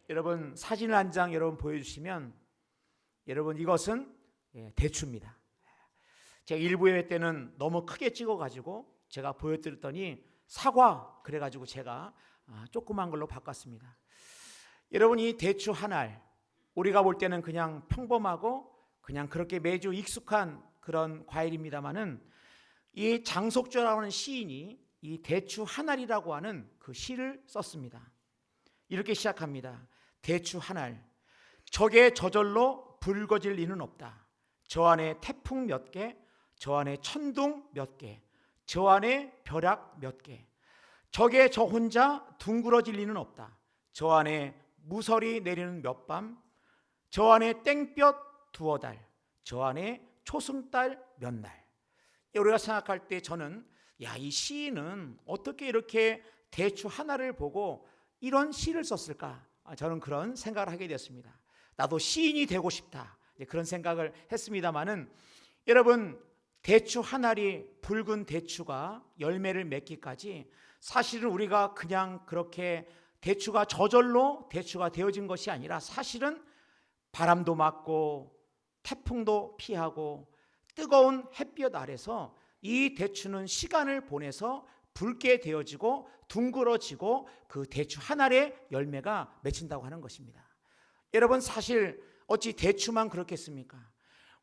여러분 사진을 한 장 여러분 보여주시면 여러분 이것은 대추입니다. 제가 일부 예배 때는 너무 크게 찍어가지고 제가 보여드렸더니 사과 그래가지고 제가 조그만 걸로 바꿨습니다. 여러분 이 대추 한 알 우리가 볼 때는 그냥 평범하고 그냥 그렇게 매주 익숙한 그런 과일입니다마는 이 장석조라고 하는 시인이 이 대추 한 알이라고 하는 그 시를 썼습니다. 이렇게 시작합니다. 대추 한 알, 적의 저절로 붉어질 리는 없다. 저 안에 태풍 몇 개, 저 안에 천둥 몇 개, 저 안에 벼락 몇 개. 적의 저 혼자 둥그러질 리는 없다. 저 안에 무설이 내리는 몇 밤, 저 안에 땡볕 두어 달, 저 안에 초승달 몇 날. 우리가 생각할 때 저는 이 시인은 어떻게 이렇게 대추 하나를 보고 이런 시를 썼을까? 저는 그런 생각을 하게 됐습니다. 나도 시인이 되고 싶다. 그런 생각을 했습니다마는 여러분 대추 한 알이 붉은 대추가 열매를 맺기까지 사실은 우리가 그냥 그렇게 대추가 저절로 대추가 되어진 것이 아니라 사실은 바람도 맞고 태풍도 피하고 뜨거운 햇볕 아래서 이 대추는 시간을 보내서 붉게 되어지고 둥그러지고 그 대추 한 알의 열매가 맺힌다고 하는 것입니다. 여러분 사실 어찌 대추만 그렇겠습니까?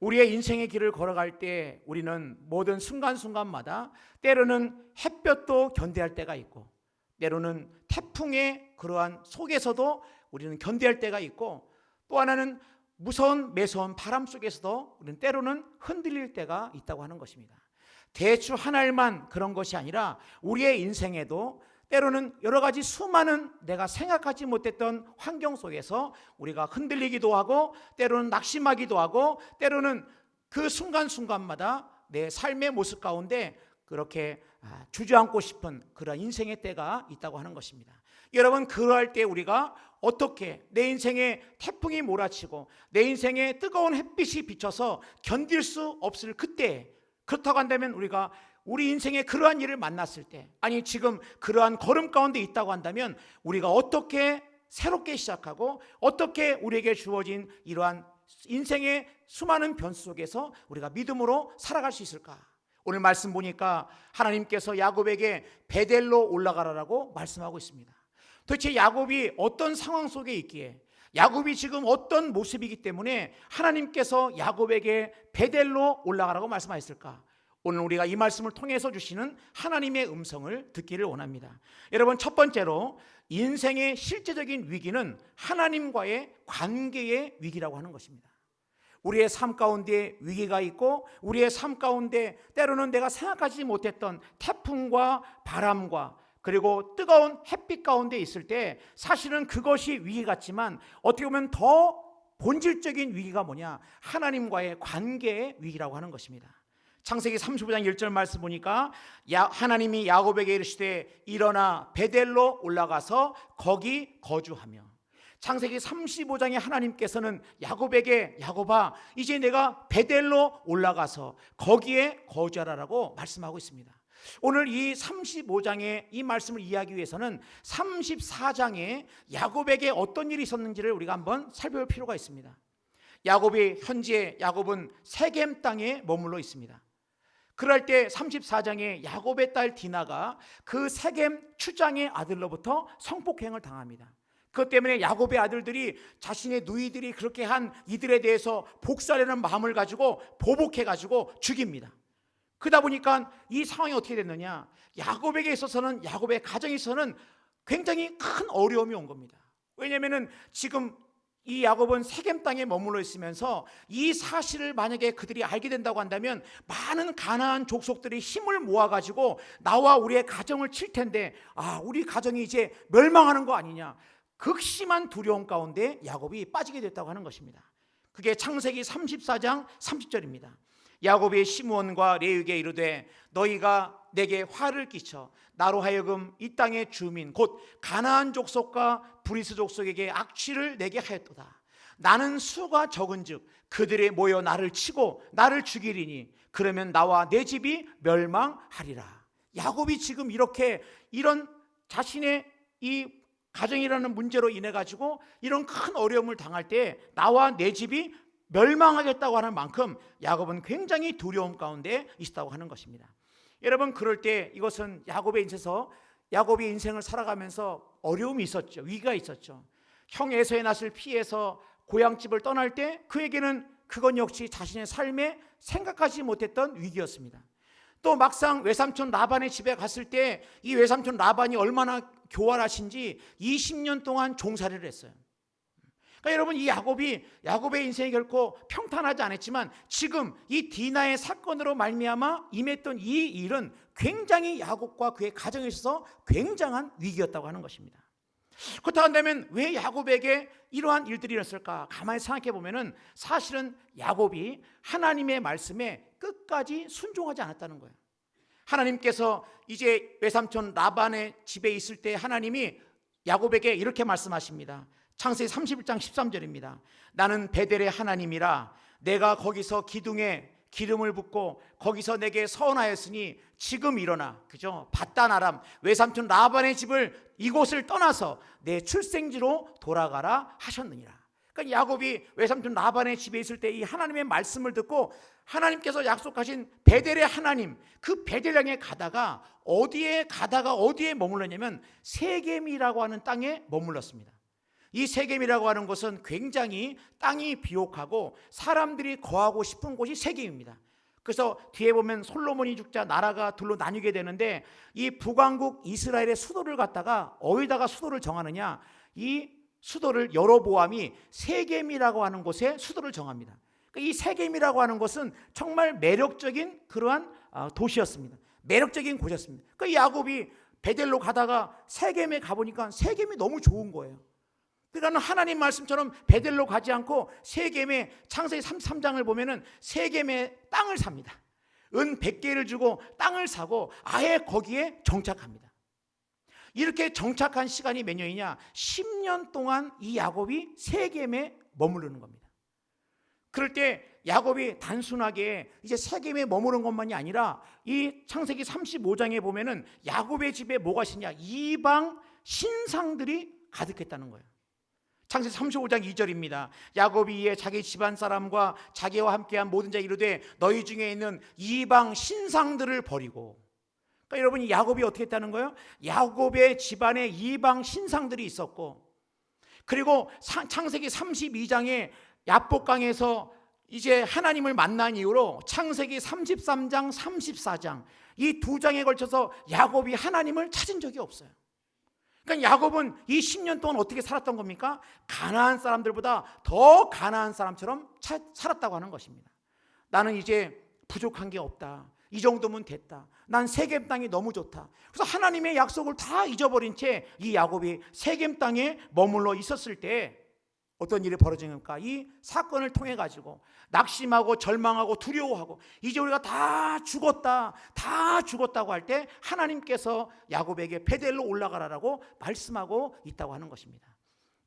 우리의 인생의 길을 걸어갈 때 우리는 모든 순간순간마다 때로는 햇볕도 견뎌할 때가 있고 때로는 태풍의 그러한 속에서도 우리는 견뎌할 때가 있고 또 하나는 무서운 매서운 바람 속에서도 우리는 때로는 흔들릴 때가 있다고 하는 것입니다. 대추 한 알만 그런 것이 아니라 우리의 인생에도 때로는 여러 가지 수많은 내가 생각하지 못했던 환경 속에서 우리가 흔들리기도 하고 때로는 낙심하기도 하고 때로는 그 순간순간마다 내 삶의 모습 가운데 그렇게 주저앉고 싶은 그런 인생의 때가 있다고 하는 것입니다. 여러분 그러할 때 우리가 어떻게 내 인생에 태풍이 몰아치고 내 인생에 뜨거운 햇빛이 비쳐서 견딜 수 없을 그때 그렇다고 한다면 우리가 우리 인생에 그러한 일을 만났을 때 아니 지금 그러한 걸음 가운데 있다고 한다면 우리가 어떻게 새롭게 시작하고 어떻게 우리에게 주어진 이러한 인생의 수많은 변수 속에서 우리가 믿음으로 살아갈 수 있을까? 오늘 말씀 보니까 하나님께서 야곱에게 베델로 올라가라라고 말씀하고 있습니다. 도대체 야곱이 어떤 상황 속에 있기에 야곱이 지금 어떤 모습이기 때문에 하나님께서 야곱에게 베델로 올라가라고 말씀하셨을까? 오늘 우리가 이 말씀을 통해서 주시는 하나님의 음성을 듣기를 원합니다. 여러분 첫 번째로 인생의 실제적인 위기는 하나님과의 관계의 위기라고 하는 것입니다. 우리의 삶 가운데 위기가 있고 우리의 삶 가운데 때로는 내가 생각하지 못했던 태풍과 바람과 그리고 뜨거운 햇빛 가운데 있을 때 사실은 그것이 위기 같지만 어떻게 보면 더 본질적인 위기가 뭐냐? 하나님과의 관계의 위기라고 하는 것입니다. 창세기 35장 1절 말씀 보니까 하나님이 야곱에게 이르시되 일어나 베델로 올라가서 거기 거주하며 창세기 35장에 하나님께서는 야곱에게 야곱아 이제 내가 베델로 올라가서 거기에 거주하라라고 말씀하고 있습니다. 오늘 이 35장의 이 말씀을 이해하기 위해서는 34장에 야곱에게 어떤 일이 있었는지를 우리가 한번 살펴볼 필요가 있습니다. 현재 야곱은 세겜 땅에 머물러 있습니다. 그럴 때 34장에 야곱의 딸 디나가 그 세겜 추장의 아들로부터 성폭행을 당합니다. 그것 때문에 야곱의 아들들이 자신의 누이들이 그렇게 한 이들에 대해서 복수하려는 마음을 가지고 보복해가지고 죽입니다. 그러다 보니까 이 상황이 어떻게 됐느냐? 야곱에게 있어서는 야곱의 가정에 있어서는 굉장히 큰 어려움이 온 겁니다. 왜냐하면 지금 이 야곱은 세겜 땅에 머물러 있으면서 이 사실을 만약에 그들이 알게 된다고 한다면 많은 가나안 족속들이 힘을 모아가지고 나와 우리의 가정을 칠 텐데 우리 가정이 이제 멸망하는 거 아니냐? 극심한 두려움 가운데 야곱이 빠지게 됐다고 하는 것입니다. 그게 창세기 34장 30절입니다. 야곱이 시므온과 레위에게 이르되 너희가 내게 화를 끼쳐 나로 하여금 이 땅의 주민 곧 가나안 족속과 브리스 족속에게 악취를 내게 하였도다. 나는 수가 적은즉 그들이 모여 나를 치고 나를 죽이리니 그러면 나와 내 집이 멸망하리라. 야곱이 지금 이런 자신의 이 가정이라는 문제로 인해 가지고 이런 큰 어려움을 당할 때 나와 내 집이 멸망하겠다고 하는 만큼 야곱은 굉장히 두려움 가운데 있었다고 하는 것입니다. 여러분, 그럴 때 이것은 야곱의 인생에서, 야곱의 인생을 살아가면서 어려움이 있었죠. 위기가 있었죠. 형 에서의 낯을 피해서 고향집을 떠날 때 그에게는 그건 역시 자신의 삶에 생각하지 못했던 위기였습니다. 또 막상 외삼촌 라반의 집에 갔을 때 이 외삼촌 라반이 얼마나 교활하신지 20년 동안 종살이를 했어요. 그러니까 여러분, 이 야곱의 인생이 결코 평탄하지 않았지만 지금 이 디나의 사건으로 말미암아 임했던 이 일은 굉장히 야곱과 그의 가정에 있어서 굉장한 위기였다고 하는 것입니다. 그렇다고 한다면 왜 야곱에게 이러한 일들이 일어났을까? 가만히 생각해 보면은 사실은 야곱이 하나님의 말씀에 끝까지 순종하지 않았다는 거예요. 하나님께서 이제 외삼촌 라반의 집에 있을 때 하나님이 야곱에게 이렇게 말씀하십니다. 창세기 31장 13절입니다. 나는 베델의 하나님이라 내가 거기서 기둥에 기름을 붓고 거기서 내게 서원하였으니 지금 일어나, 그죠? 바단 아람 외삼촌 라반의 집을 이곳을 떠나서 내 출생지로 돌아가라 하셨느니라. 그러니까 야곱이 외삼촌 라반의 집에 있을 때 이 하나님의 말씀을 듣고 하나님께서 약속하신 베델의 하나님, 그 베델 향해 가다가 어디에 머물렀냐면 세겜이라고 하는 땅에 머물렀습니다. 이 세겜이라고 하는 곳은 굉장히 땅이 비옥하고 사람들이 거하고 싶은 곳이 세겜입니다. 그래서 뒤에 보면 솔로몬이 죽자 나라가 둘로 나뉘게 되는데 이 북왕국 이스라엘의 수도를 갖다가 어디다가 수도를 정하느냐, 이 수도를 여로보암이 세겜이라고 하는 곳에 수도를 정합니다. 이 세겜이라고 하는 것은 정말 매력적인 그러한 도시였습니다. 매력적인 곳이었습니다. 그 야곱이 베델로 가다가 세겜에 가보니까 세겜이 너무 좋은 거예요. 그러니까 하나님 말씀처럼 베델로 가지 않고 세겜의 창세기 33장을 보면은 세겜의 땅을 삽니다. 은 100개를 주고 땅을 사고 아예 거기에 정착합니다. 이렇게 정착한 시간이 몇 년이냐? 10년 동안 이 야곱이 세겜에 머무르는 겁니다. 그럴 때 야곱이 단순하게 이제 세겜에 머무른 것만이 아니라 이 창세기 35장에 보면은 야곱의 집에 뭐가 있느냐? 이방 신상들이 가득했다는 거예요. 창세기 35장 2절입니다. 야곱이 이에 자기 집안 사람과 자기와 함께한 모든 자 이르되 너희 중에 있는 이방 신상들을 버리고. 그러니까 여러분, 이 야곱이 어떻게 했다는 거예요? 야곱의 집안에 이방 신상들이 있었고, 그리고 창세기 32장에 야복강에서 이제 하나님을 만난 이후로 창세기 33장 34장 이 두 장에 걸쳐서 야곱이 하나님을 찾은 적이 없어요. 그러니까 야곱은 이 10년 동안 어떻게 살았던 겁니까? 가나안 사람들보다 더 가나안 사람처럼 살았다고 하는 것입니다. 나는 이제 부족한 게 없다. 이 정도면 됐다. 난 세겜 땅이 너무 좋다. 그래서 하나님의 약속을 다 잊어버린 채 이 야곱이 세겜 땅에 머물러 있었을 때 어떤 일이 벌어지는가? 이 사건을 통해 가지고 낙심하고 절망하고 두려워하고 이제 우리가 다 죽었다고 할 때 하나님께서 야곱에게 베델로 올라가라라고 말씀하고 있다고 하는 것입니다.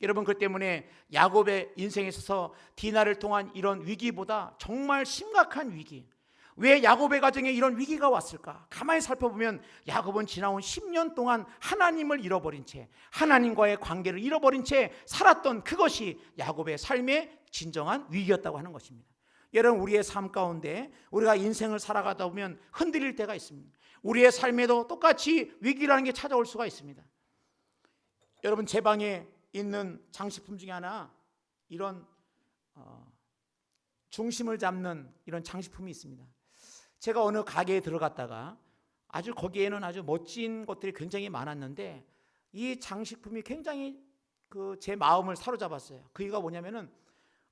여러분, 그 때문에 야곱의 인생에 있어서 디나를 통한 이런 위기보다 정말 심각한 위기, 왜 야곱의 가정에 이런 위기가 왔을까? 가만히 살펴보면 야곱은 지나온 10년 동안 하나님을 잃어버린 채, 하나님과의 관계를 잃어버린 채 살았던 그것이 야곱의 삶의 진정한 위기였다고 하는 것입니다. 여러분, 우리의 삶 가운데 우리가 인생을 살아가다 보면 흔들릴 때가 있습니다. 우리의 삶에도 똑같이 위기라는 게 찾아올 수가 있습니다. 여러분, 제 방에 있는 장식품 중에 하나 이런 중심을 잡는 이런 장식품이 있습니다. 제가 어느 가게에 들어갔다가 아주 거기에는 아주 멋진 것들이 굉장히 많았는데 이 장식품이 굉장히 제 마음을 사로잡았어요. 그게 뭐냐면은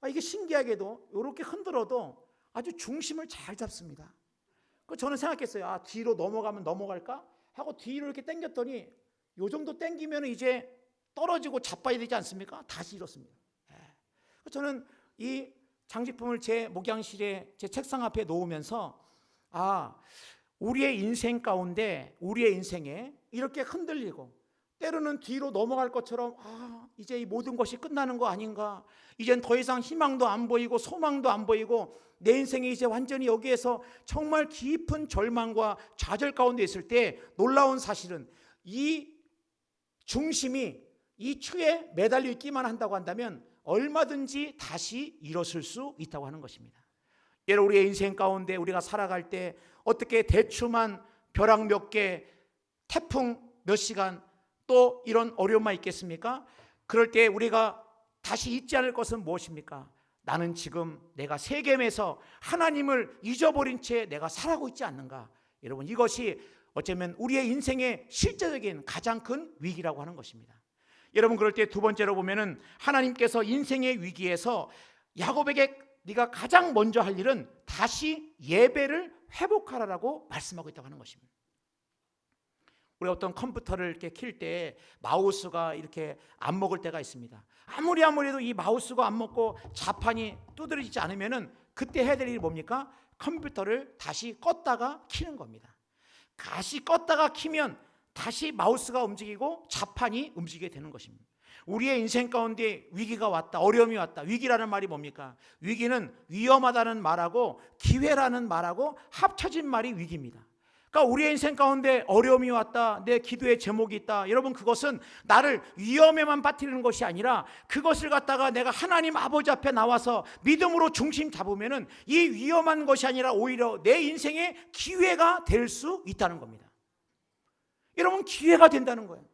이게 신기하게도 이렇게 흔들어도 아주 중심을 잘 잡습니다. 저는 생각했어요. 뒤로 넘어가면 넘어갈까 하고 뒤로 이렇게 당겼더니 요 정도 당기면 이제 떨어지고 자빠야 되지 않습니까? 다시 이렇습니다. 저는 이 장식품을 제 목양실에 제 책상 앞에 놓으면서 우리의 인생 가운데 우리의 인생에 이렇게 흔들리고 때로는 뒤로 넘어갈 것처럼 이제 이 모든 것이 끝나는 거 아닌가, 이젠 더 이상 희망도 안 보이고 소망도 안 보이고 내 인생이 이제 완전히 여기에서 정말 깊은 절망과 좌절 가운데 있을 때 놀라운 사실은 이 중심이 이 추에 매달려 있기만 한다고 한다면 얼마든지 다시 일어설 수 있다고 하는 것입니다. 여러분, 우리의 인생 가운데 우리가 살아갈 때 어떻게 대추만 벼락 몇 개, 태풍 몇 시간, 또 이런 어려움만 있겠습니까? 그럴 때 우리가 다시 잊지 않을 것은 무엇입니까? 나는 지금 내가 세겜에서 하나님을 잊어버린 채 내가 살아가고 있지 않는가? 여러분, 이것이 어쩌면 우리의 인생의 실제적인 가장 큰 위기라고 하는 것입니다. 여러분, 그럴 때 두 번째로 보면은 하나님께서 인생의 위기에서 야곱에게 네가 가장 먼저 할 일은 다시 예배를 회복하라라고 말씀하고 있다고 하는 것입니다. 우리 어떤 컴퓨터를 이렇게 킬 때 마우스가 이렇게 안 먹을 때가 있습니다. 아무리 해도 이 마우스가 안 먹고 자판이 두드러지지 않으면은 그때 해야 될 일이 뭡니까? 컴퓨터를 다시 껐다가 키는 겁니다. 다시 껐다가 키면 다시 마우스가 움직이고 자판이 움직이게 되는 것입니다. 우리의 인생 가운데 위기가 왔다, 어려움이 왔다. 위기라는 말이 뭡니까? 위기는 위험하다는 말하고 기회라는 말하고 합쳐진 말이 위기입니다. 그러니까 우리의 인생 가운데 어려움이 왔다, 내 기도의 제목이 있다. 여러분, 그것은 나를 위험에만 빠뜨리는 것이 아니라 그것을 갖다가 내가 하나님 아버지 앞에 나와서 믿음으로 중심 잡으면은 이 위험한 것이 아니라 오히려 내 인생의 기회가 될 수 있다는 겁니다. 여러분, 기회가 된다는 거예요.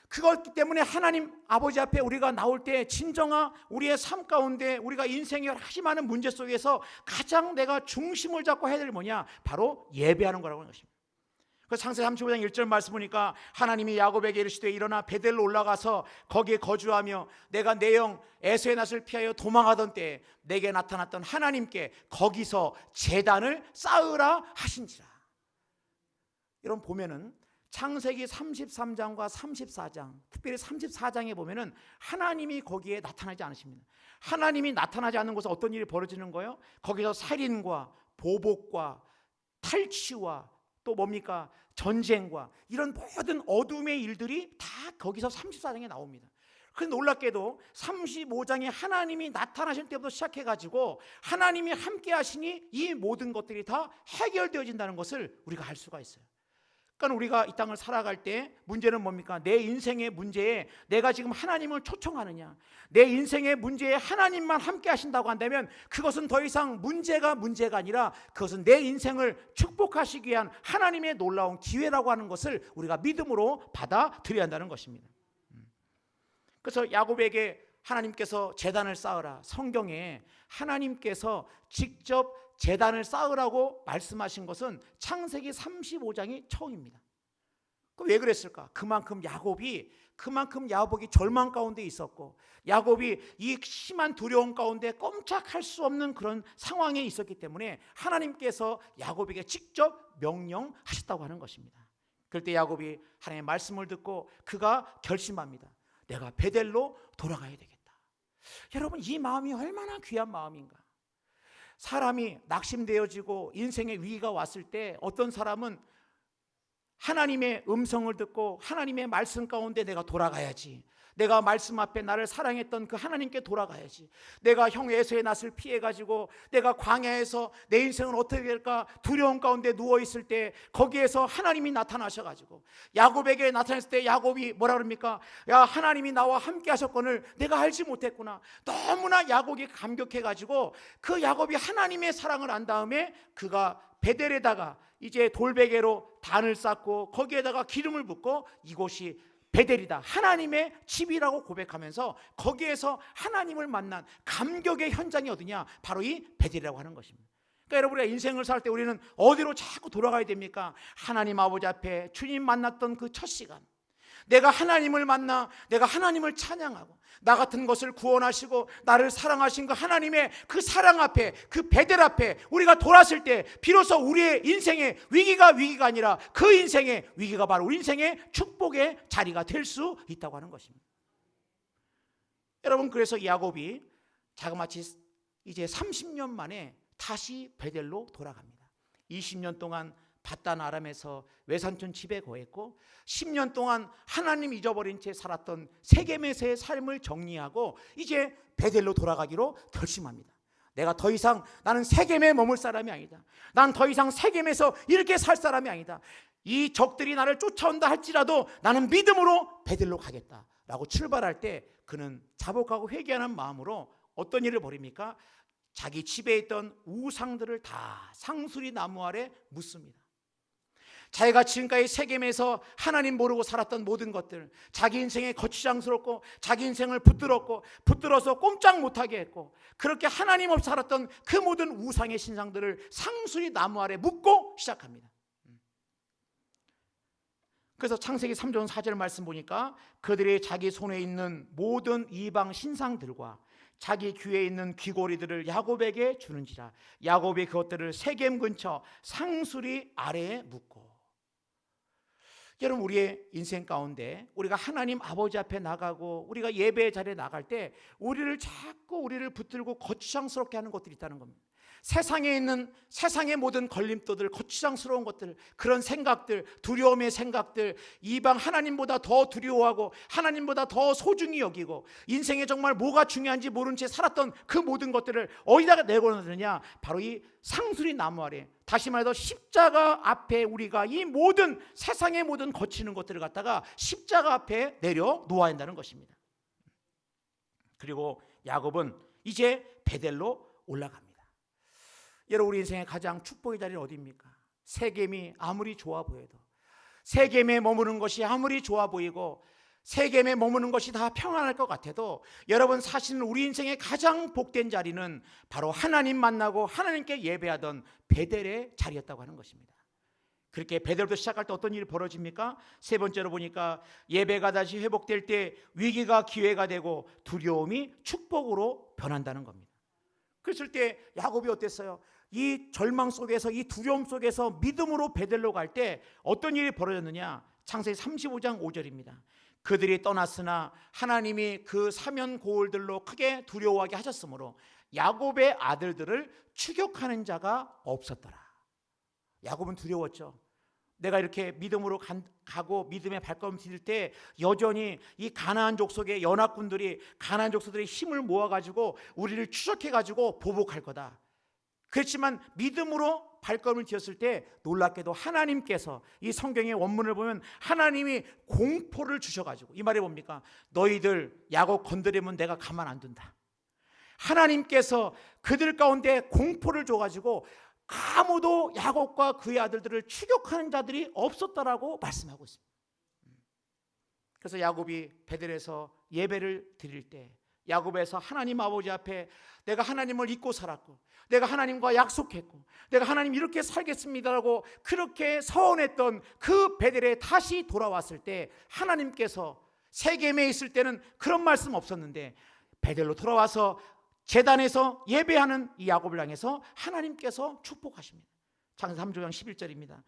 그것 때문에 하나님 아버지 앞에 우리가 나올 때 진정한 우리의 삶 가운데 우리가 인생의 여러 가지 많은 문제 속에서 가장 내가 중심을 잡고 해야 될 뭐냐? 바로 예배하는 거라고 하는 것입니다. 그래서 창세기 35장 1절 말씀 보니까 하나님이 야곱에게 이르시되 일어나 베델로 올라가서 거기에 거주하며 내가 내 영 에서의 낫을 피하여 도망하던 때에 내게 나타났던 하나님께 거기서 제단을 쌓으라 하신지라. 여러분, 보면은 창세기 33장과 34장, 특별히 34장에 보면은 하나님이 거기에 나타나지 않으십니다. 하나님이 나타나지 않는 곳에 어떤 일이 벌어지는 거예요? 거기서 살인과 보복과 탈취와 또 뭡니까? 전쟁과 이런 모든 어둠의 일들이 다 거기서 34장에 나옵니다. 그런데 놀랍게도 35장에 하나님이 나타나실 때부터 시작해가지고 하나님이 함께 하시니 이 모든 것들이 다 해결되어진다는 것을 우리가 알 수가 있어요. 그러니까 우리가 이 땅을 살아갈 때 문제는 뭡니까? 내 인생의 문제에 내가 지금 하나님을 초청하느냐, 내 인생의 문제에 하나님만 함께 하신다고 한다면 그것은 더 이상 문제가 아니라 그것은 내 인생을 축복하시기 위한 하나님의 놀라운 기회라고 하는 것을 우리가 믿음으로 받아들여야 한다는 것입니다. 그래서 야곱에게 하나님께서 제단을 쌓으라, 성경에 하나님께서 직접 제단을 쌓으라고 말씀하신 것은 창세기 35장이 처음입니다. 왜 그랬을까? 그만큼 야곱이 절망 가운데 있었고 야곱이 이 심한 두려움 가운데 꼼짝할 수 없는 그런 상황에 있었기 때문에 하나님께서 야곱에게 직접 명령하셨다고 하는 것입니다. 그럴 때 야곱이 하나님의 말씀을 듣고 그가 결심합니다. 내가 베델로 돌아가야 되겠다. 여러분, 이 마음이 얼마나 귀한 마음인가. 사람이 낙심되어지고 인생의 위기가 왔을 때 어떤 사람은 하나님의 음성을 듣고 하나님의 말씀 가운데 내가 돌아가야지, 내가 말씀 앞에 나를 사랑했던 그 하나님께 돌아가야지, 내가 형 에서의 낫을 피해가지고 내가 광야에서 내 인생은 어떻게 될까 두려움 가운데 누워있을 때 거기에서 하나님이 나타나셔가지고 야곱에게 나타났을 때 야곱이 뭐라 그럽니까? 야, 하나님이 나와 함께 하셨거늘 내가 알지 못했구나. 너무나 야곱이 감격해가지고 그 야곱이 하나님의 사랑을 안 다음에 그가 베델에다가 이제 돌베개로 단을 쌓고 거기에다가 기름을 붓고 이곳이 베델이다, 하나님의 집이라고 고백하면서 거기에서 하나님을 만난 감격의 현장이 어디냐? 바로 이 베델이라고 하는 것입니다. 그러니까 여러분, 우리가 인생을 살 때 우리는 어디로 자꾸 돌아가야 됩니까? 하나님 아버지 앞에 주님 만났던 그 첫 시간, 내가 하나님을 만나 내가 하나님을 찬양하고 나 같은 것을 구원하시고 나를 사랑하신 그 하나님의 그 사랑 앞에, 그 베델 앞에 우리가 돌았을 때 비로소 우리의 인생의 위기가 아니라 그 인생의 위기가 바로 우리 인생의 축복의 자리가 될 수 있다고 하는 것입니다. 여러분, 그래서 야곱이 자그마치 이제 30년 만에 다시 베델로 돌아갑니다. 20년 동안 바단 아람에서 외삼촌 집에 거했고 10년 동안 하나님 잊어버린 채 살았던 세겜에서의 삶을 정리하고 이제 베델로 돌아가기로 결심합니다. 내가 더 이상 나는 세겜에 머물 사람이 아니다. 난 더 이상 세겜에서 이렇게 살 사람이 아니다. 이 적들이 나를 쫓아온다 할지라도 나는 믿음으로 베델로 가겠다 라고 출발할 때 그는 자복하고 회개하는 마음으로 어떤 일을 벌입니까? 자기 집에 있던 우상들을 다 상수리 나무 아래 묻습니다. 자기가 지금까지 세겜에서 하나님 모르고 살았던 모든 것들, 자기 인생에 거추장스럽고 자기 인생을 붙들어서 꼼짝 못하게 했고 그렇게 하나님 없이 살았던 그 모든 우상의 신상들을 상수리 나무 아래 묻고 시작합니다. 그래서 창세기 3장 4절 말씀 보니까 그들이 자기 손에 있는 모든 이방 신상들과 자기 귀에 있는 귀고리들을 야곱에게 주는지라 야곱이 그것들을 세겜 근처 상수리 아래에 묻고. 여러분, 우리의 인생 가운데 우리가 하나님 아버지 앞에 나가고 우리가 예배의 자리에 나갈 때 우리를 자꾸 우리를 붙들고 거추장스럽게 하는 것들이 있다는 겁니다. 세상에 있는 세상의 모든 걸림돌들, 거추장스러운 것들, 그런 생각들, 두려움의 생각들, 이방 하나님보다 더 두려워하고 하나님보다 더 소중히 여기고 인생에 정말 뭐가 중요한지 모른 채 살았던 그 모든 것들을 어디다가 내걸어놓느냐? 바로 이 상수리 나무 아래, 다시 말해서 십자가 앞에 우리가 이 모든 세상의 모든 거치는 것들을 갖다가 십자가 앞에 내려 놓아야 한다는 것입니다. 그리고 야곱은 이제 베델로 올라갑니다. 여러분, 우리 인생의 가장 축복의 자리는 어디입니까? 세겜이 아무리 좋아 보여도, 세겜에 머무는 것이 아무리 좋아 보이고 세겜에 머무는 것이 다 평안할 것 같아도 여러분, 사실은 우리 인생의 가장 복된 자리는 바로 하나님 만나고 하나님께 예배하던 베델의 자리였다고 하는 것입니다. 그렇게 베델부터 시작할 때 어떤 일이 벌어집니까? 세 번째로 보니까 예배가 다시 회복될 때 위기가 기회가 되고 두려움이 축복으로 변한다는 겁니다. 그랬을 때 야곱이 어땠어요? 이 절망 속에서, 이 두려움 속에서 믿음으로 베델로 갈 때 어떤 일이 벌어졌느냐? 창세기 35장 5절입니다. 그들이 떠났으나 하나님이 그 사면 고울들로 크게 두려워하게 하셨으므로 야곱의 아들들을 추격하는 자가 없었더라. 야곱은 두려웠죠. 내가 이렇게 믿음으로 가고 믿음의 발걸음 디딜 때 여전히 이 가나안 족속의 연합군들이, 가나안 족속들의 힘을 모아가지고 우리를 추적해가지고 보복할 거다. 그렇지만 믿음으로 발걸음을 디었을 때 놀랍게도 하나님께서, 이 성경의 원문을 보면 하나님이 공포를 주셔가지고, 이 말이 뭡니까? 너희들 야곱 건드리면 내가 가만 안 둔다. 하나님께서 그들 가운데 공포를 줘가지고 아무도 야곱과 그의 아들들을 추격하는 자들이 없었다라고 말씀하고 있습니다. 그래서 야곱이 베델에서 예배를 드릴 때, 야곱에서 하나님 아버지 앞에 내가 하나님을 잊고 살았고 내가 하나님과 약속했고 내가 하나님 이렇게 살겠습니다라고 그렇게 서원했던 그 베델에 다시 돌아왔을 때 하나님께서, 세겜에 있을 때는 그런 말씀 없었는데 베델로 돌아와서 제단에서 예배하는 이 야곱을 향해서 하나님께서 축복하십니다. 창세기 3장 11절입니다.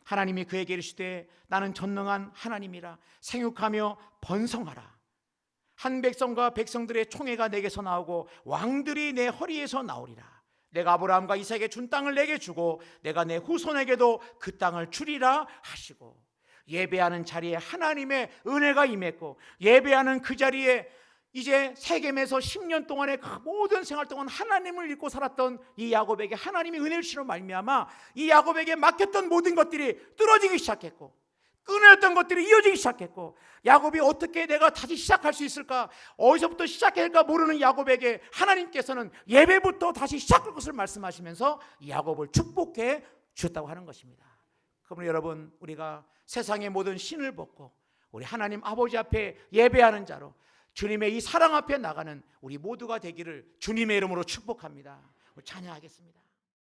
하나님이 그에게 이르시되 나는 전능한 하나님이라 생육하며 번성하라. 한 백성과 백성들의 총회가 내게서 나오고 왕들이 내 허리에서 나오리라. 내가 아브라함과 이삭에게 준 땅을 내게 주고 내가 내 후손에게도 그 땅을 주리라 하시고, 예배하는 자리에 하나님의 은혜가 임했고 예배하는 그 자리에 이제 세겜에서 10년 동안의 그 모든 생활 동안 하나님을 잊고 살았던 이 야곱에게 하나님이 은혜를 주시로 말미암아 이 야곱에게 맡겼던 모든 것들이 뚫어지기 시작했고 끊어졌던 것들이 이어지기 시작했고, 야곱이 어떻게 내가 다시 시작할 수 있을까, 어디서부터 시작해야 할까 모르는 야곱에게 하나님께서는 예배부터 다시 시작할 것을 말씀하시면서 야곱을 축복해 주셨다고 하는 것입니다. 그러므로 여러분, 우리가 세상의 모든 신을 벗고 우리 하나님 아버지 앞에 예배하는 자로 주님의 이 사랑 앞에 나가는 우리 모두가 되기를 주님의 이름으로 축복합니다. 우리 찬양하겠습니다.